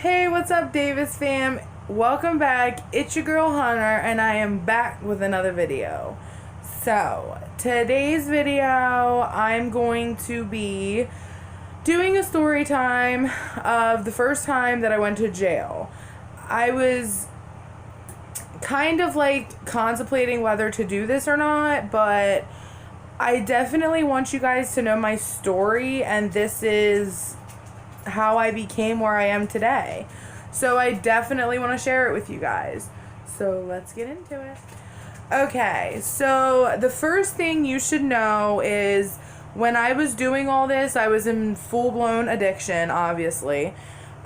Hey, what's up, Davis fam? Welcome back. It's your girl Hunter, and I am back with another video. So, today's video, I'm going to be doing a story time of the first time that I went to jail. I was kind of like contemplating whether to do this or not, but I definitely want you guys to know my story, and this is how I became where I am today. So I definitely want to share it with you guys. So let's get into it. Okay, so the first thing you should know is when I was doing all this, I was in full-blown addiction, obviously.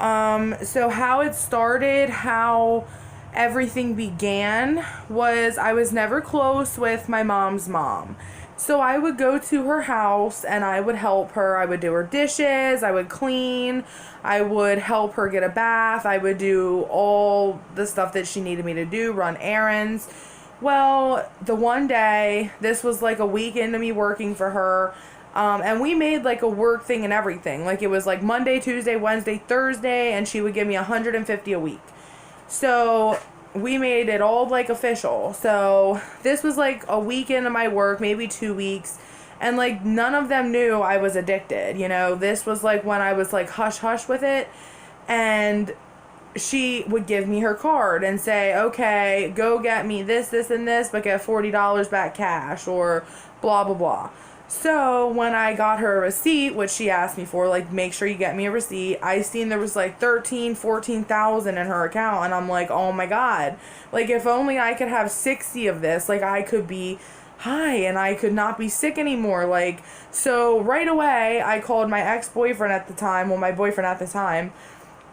So how it started, how everything began was I was never close with my mom's mom. So I would go to her house and I would help her. I would do her dishes, I would clean, I would help her get a bath, I would do all the stuff that she needed me to do, run errands. Well, the one day, this was like a week into me working for her, and we made like a work thing and everything. Like it was like Monday, Tuesday, Wednesday, Thursday, and she would give me $150 a week. So we made it all like official. So this was like a week into my work, maybe 2 weeks, and like none of them knew I was addicted. You know, this was like when I was like hush hush with it, and she would give me her card and say, okay, go get me this, this, and this, but get $40 back cash, or blah blah blah. So when I got her a receipt, which she asked me for, like, make sure you get me a receipt, I seen there was like 14,000 in her account, and I'm like, oh my god, like if only I could have 60 of this, like I could be high and I could not be sick anymore. Like, so right away I called my ex-boyfriend at the time, well, my boyfriend at the time,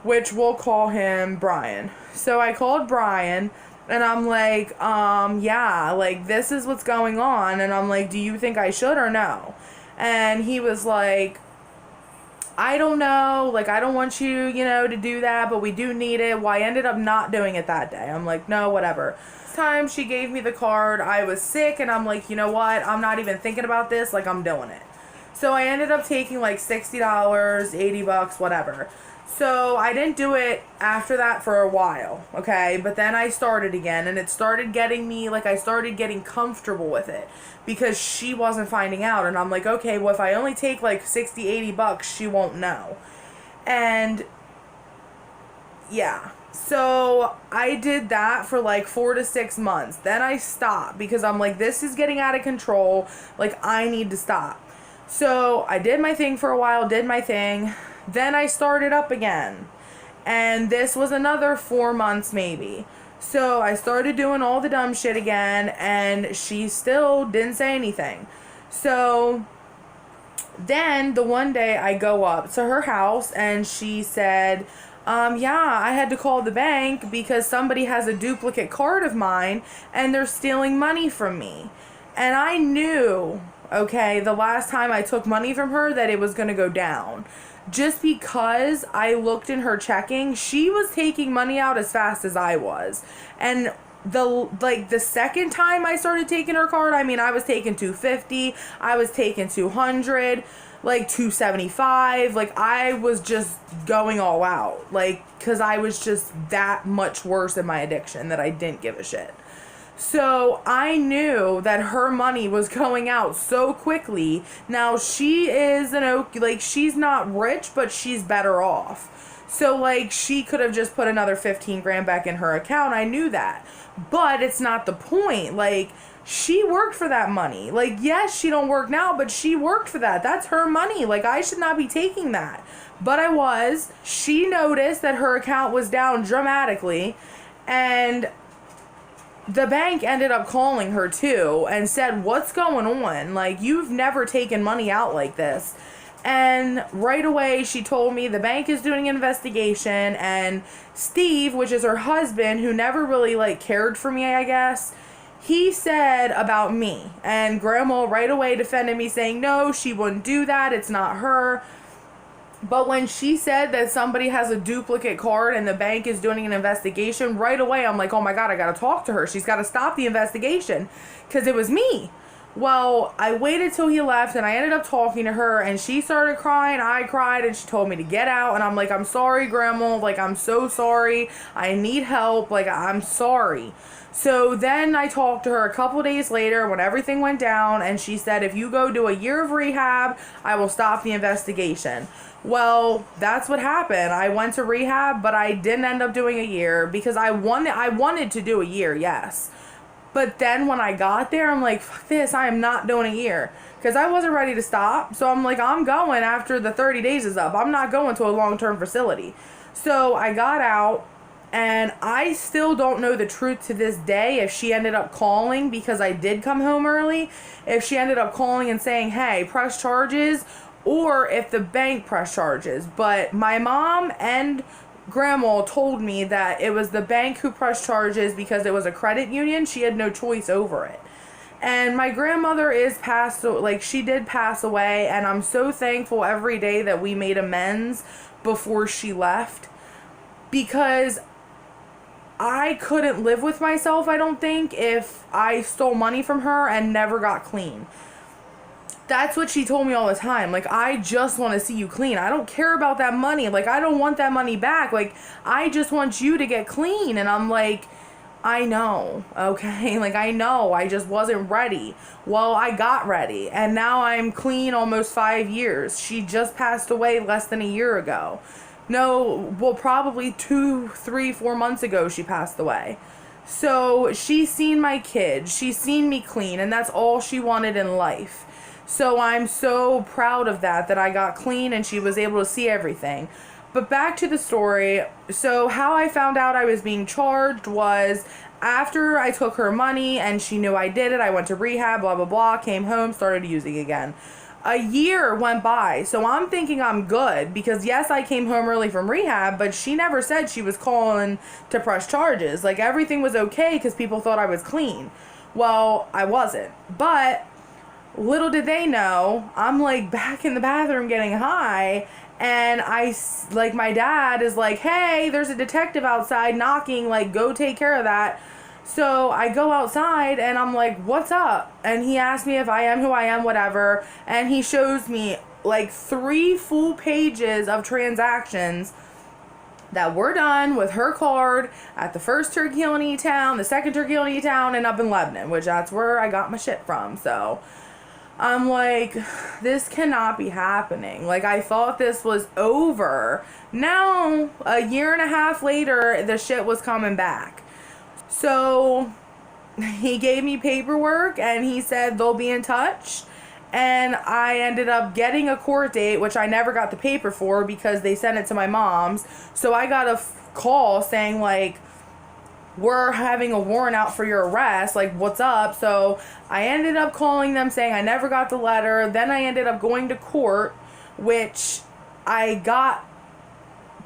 which we'll call him Brian. So I called Brian, and I'm like, yeah, like, this is what's going on. And I'm like, do you think I should or no? And he was like, I don't know. Like, I don't want you, to do that, but we do need it. Well, I ended up not doing it that day. I'm like, no, whatever. This time she gave me the card. I was sick, and I'm like, you know what? I'm not even thinking about this. Like, I'm doing it. So I ended up taking like $60, $80, whatever. So I didn't do it after that for a while, okay? But then I started again, and it started getting me, like, I started getting comfortable with it because she wasn't finding out. And I'm like, okay, well, if I only take like $60, $80, she won't know. And yeah, so I did that for like 4 to 6 months. Then I stopped because I'm like, this is getting out of control. Like, I need to stop. So I did my thing for a while, did my thing. Then I started up again, and this was another 4 months maybe. So I started doing all the dumb shit again, and she still didn't say anything. So then the one day I go up to her house, and she said, yeah, I had to call the bank because somebody has a duplicate card of mine and they're stealing money from me. And I knew, okay, the last time I took money from her, that it was going to go down. Just because I looked in her checking, she was taking money out as fast as I was. And the second time I started taking her card, I mean, I was taking $250, I was taking $200, like $275, like I was just going all out, like, cause I was just that much worse in my addiction that I didn't give a shit. So I knew that her money was going out so quickly. Now she is she's not rich, but she's better off. So like she could have just put another 15 grand back in her account. I knew that, but it's not the point. Like, she worked for that money. Like, yes, she don't work now, but she worked for that. That's her money. Like, I should not be taking that, but I was. She noticed that her account was down dramatically, and the bank ended up calling her too and said, what's going on? Like, you've never taken money out like this. And right away she told me the bank is doing an investigation, and Steve, which is her husband, who never really like cared for me, I guess, he said about me. And Grandma right away defended me, saying, no, she wouldn't do that. It's not her. But when she said that somebody has a duplicate card and the bank is doing an investigation, right away I'm like, oh my god, I gotta talk to her. She's gotta stop the investigation, because it was me. Well, I waited till he left, and I ended up talking to her, and she started crying. I cried, and she told me to get out, and I'm like, I'm sorry, Grandma. Like, I'm so sorry. I need help. Like, I'm sorry. So then I talked to her a couple days later when everything went down, and she said, if you go do a year of rehab, I will stop the investigation. Well, that's what happened. I went to rehab, but I didn't end up doing a year because I wanted to do a year, yes. But then when I got there, I'm like, fuck this, I am not doing a year. Because I wasn't ready to stop. So I'm like, I'm going after the 30 days is up. I'm not going to a long-term facility. So I got out, and I still don't know the truth to this day if she ended up calling, because I did come home early, if she ended up calling and saying, hey, press charges, or if the bank pressed charges. But my mom and Grandma told me that it was the bank who pressed charges because it was a credit union. She had no choice over it. And my grandmother she did pass away, and I'm so thankful every day that we made amends before she left, because I couldn't live with myself, I don't think, if I stole money from her and never got clean. That's what she told me all the time. Like, I just want to see you clean. I don't care about that money. Like, I don't want that money back. Like, I just want you to get clean. And I'm like, I know, okay? Like, I know. I just wasn't ready. Well, I got ready. And now I'm clean almost 5 years. She just passed away less than a year ago. No, well, probably 2, 3, 4 months ago she passed away. So she's seen my kids. She's seen me clean. And that's all she wanted in life. So I'm so proud of that I got clean and she was able to see everything. But back to the story. So how I found out I was being charged was after I took her money and she knew I did it. I went to rehab, blah, blah, blah, came home, started using again. A year went by. So I'm thinking I'm good because yes, I came home early from rehab, but she never said she was calling to press charges. Like, everything was okay because people thought I was clean. Well, I wasn't. But little did they know, I'm like back in the bathroom getting high, and my dad is like, hey, there's a detective outside knocking, like, go take care of that. So I go outside and I'm like, what's up? And he asked me if I am who I am, whatever, and he shows me like 3 full pages of transactions that were done with her card at the first Turkey Hill in E-Town, the second Turkey Hill in E-Town, and up in Lebanon, which that's where I got my shit from. So I'm like, this cannot be happening. Like, I thought this was over. Now, a year and a half later, the shit was coming back. So he gave me paperwork and he said they'll be in touch. And I ended up getting a court date, which I never got the paper for because they sent it to my mom's. So I got a call saying, like, we're having a warrant out for your arrest, like, what's up? So I ended up calling them saying I never got the letter. Then I ended up going to court, which I got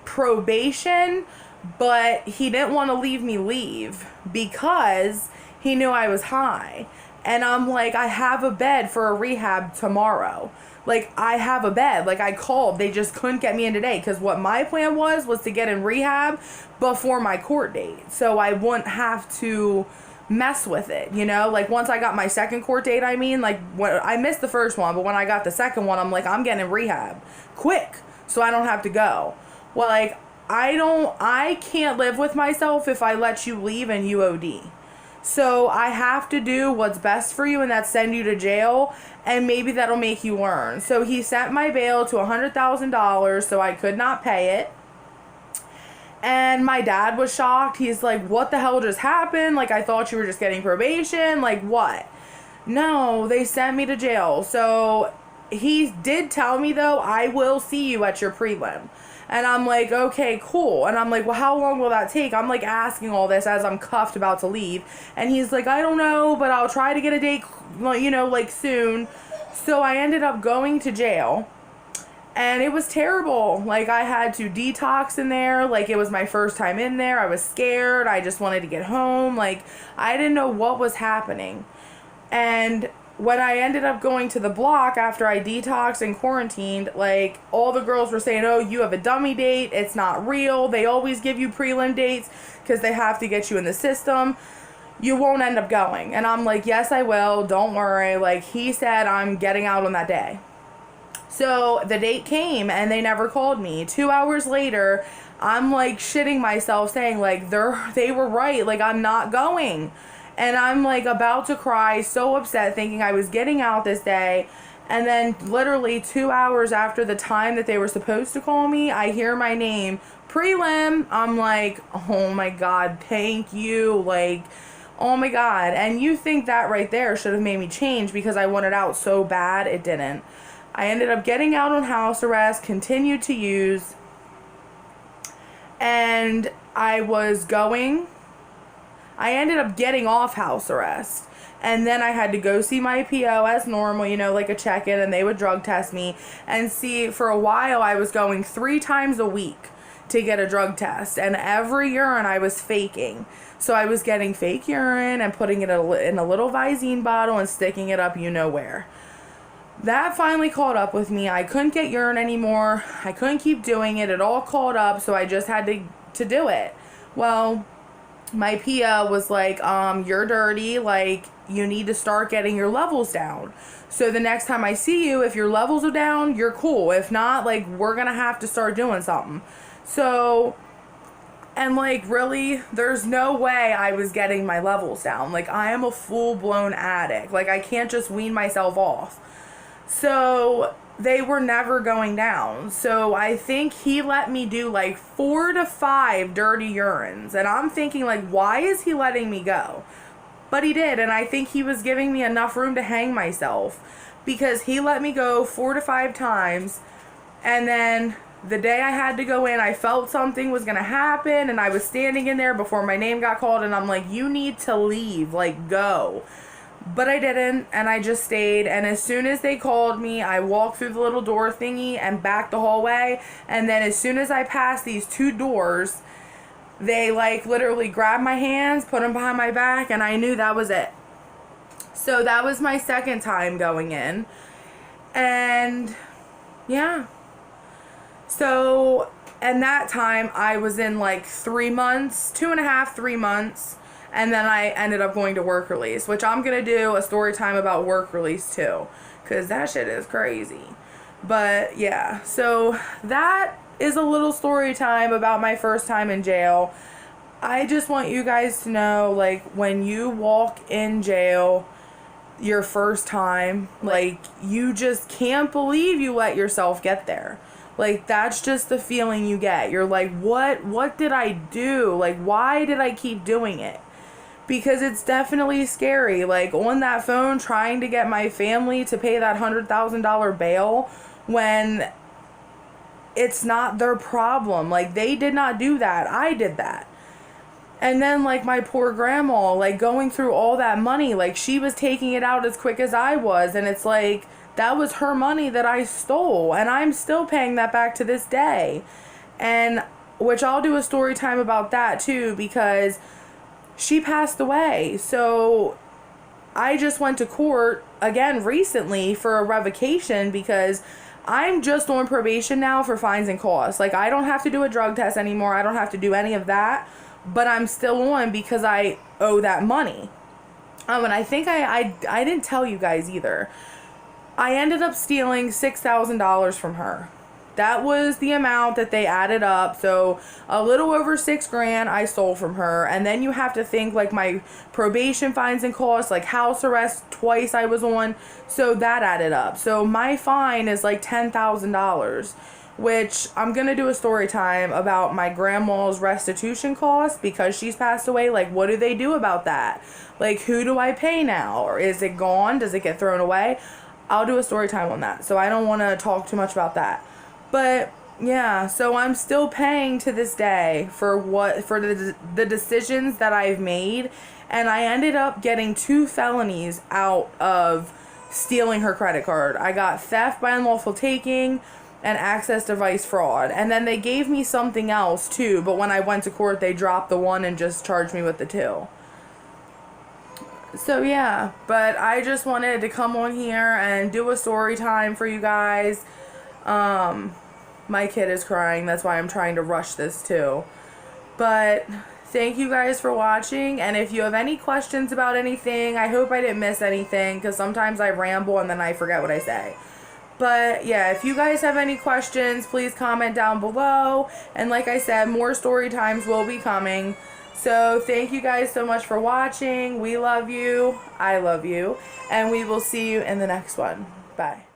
probation, but he didn't want to leave me leave because he knew I was high. And I'm like, I have a bed for a rehab tomorrow. Like, I have a bed. Like, I called. They just couldn't get me in today. Because what my plan was to get in rehab before my court date. So I wouldn't have to mess with it, you know? Like, once I got my second court date, like, when I missed the first one. But when I got the second one, I'm like, I'm getting in rehab quick so I don't have to go. Well, like, I can't live with myself if I let you leave and you OD. So I have to do what's best for you, and that's send you to jail, and maybe that'll make you learn. So he sent my bail to $100,000, so I could not pay it. And my dad was shocked. He's like, what the hell just happened? Like, I thought you were just getting probation. Like, what? No, they sent me to jail. So he did tell me, though, I will see you at your prelim. And I'm like, okay, cool. And I'm like, well, how long will that take? I'm like asking all this as I'm cuffed about to leave. And he's like, I don't know, but I'll try to get a date, you know, like soon. So I ended up going to jail. And it was terrible. Like, I had to detox in there. Like, it was my first time in there. I was scared. I just wanted to get home. Like, I didn't know what was happening. And when I ended up going to the block after I detoxed and quarantined, like, all the girls were saying, oh, you have a dummy date. It's not real. They always give you prelim dates because they have to get you in the system. you won't end up going. And I'm like, yes, I will. Don't worry. Like, he said I'm getting out on that day. So the date came and they never called me. 2 hours later, I'm like shitting myself saying like, they were right. Like, I'm not going. And I'm like about to cry, so upset, thinking I was getting out this day. And then literally 2 hours after the time that they were supposed to call me, I hear my name, prelim. I'm like, oh my God, thank you. Like, oh my God. And you think that right there should have made me change because I wanted out so bad. It didn't. I ended up getting out on house arrest, continued to use, and I ended up getting off house arrest. And then I had to go see my PO as normal, you know, like a check-in, and they would drug test me. And see, for a while, I was going 3 times a week to get a drug test. And every urine I was faking. So I was getting fake urine and putting it in a little Visine bottle and sticking it up you know where. That finally caught up with me. I couldn't get urine anymore. I couldn't keep doing it. It all caught up, so I just had to do it. Well, my PO was like, you're dirty. Like, you need to start getting your levels down. So the next time I see you, if your levels are down, you're cool. If not, like, we're going to have to start doing something. So, and like, really, there's no way I was getting my levels down. Like, I am a full-blown addict. Like, I can't just wean myself off. So they were never going down. So I think he let me do like 4 to 5 dirty urines. And I'm thinking like, why is he letting me go? But he did. And I think he was giving me enough room to hang myself, because he let me go 4 to 5 times. And then the day I had to go in, I felt something was going to happen. And I was standing in there before my name got called. And I'm like, you need to leave. Like, go. But I didn't, and I just stayed. And as soon as they called me, I walked through the little door thingy and back the hallway. And then as soon as I passed these 2 doors, they like literally grabbed my hands, put them behind my back, and I knew that was it. So that was my second time going in. And yeah. So, and that time I was in like 3 months, 2.5, 3 months. And then I ended up going to work release, which I'm going to do a story time about work release too, because that shit is crazy. But yeah, so that is a little story time about my first time in jail. I just want you guys to know, like, when you walk in jail your first time, like, you just can't believe you let yourself get there. Like, that's just the feeling you get. You're like, what did I do? Like, why did I keep doing it? Because it's definitely scary. Like, on that phone trying to get my family to pay that $100,000 bail when it's not their problem. Like, they did not do that. I did that. And then, like, my poor grandma, like, going through all that money. Like, she was taking it out as quick as I was. And it's like, that was her money that I stole. And I'm still paying that back to this day. And, which I'll do a story time about that, too, because she passed away. So I just went to court again recently for a revocation, because I'm just on probation now for fines and costs. Like, I don't have to do a drug test anymore. I don't have to do any of that. But I'm still on because I owe that money. And I think I didn't tell you guys either. I ended up stealing $6,000 from her. That was the amount that they added up. So a little over $6,000 I stole from her. And then you have to think, like, my probation fines and costs, like house arrest twice I was on. So that added up. So my fine is like $10,000, which I'm going to do a story time about my grandma's restitution costs, because she's passed away. Like, what do they do about that? Like, who do I pay now? Or is it gone? Does it get thrown away? I'll do a story time on that. So I don't want to talk too much about that. But yeah, so I'm still paying to this day for the decisions that I've made. And I ended up getting 2 felonies out of stealing her credit card. I got theft by unlawful taking and access device fraud. And then they gave me something else too, but when I went to court, they dropped the 1 and just charged me with the 2. So yeah, but I just wanted to come on here and do a story time for you guys. My kid is crying. That's why I'm trying to rush this too. But Thank you guys for watching, and if you have any questions about anything, I hope I didn't miss anything, because sometimes I ramble and then I forget what I say. But yeah, if you guys have any questions, please comment down below. And like I said, more story times will be coming. So thank you guys so much for watching. We love you. I love you. And we will see you in the next one. Bye.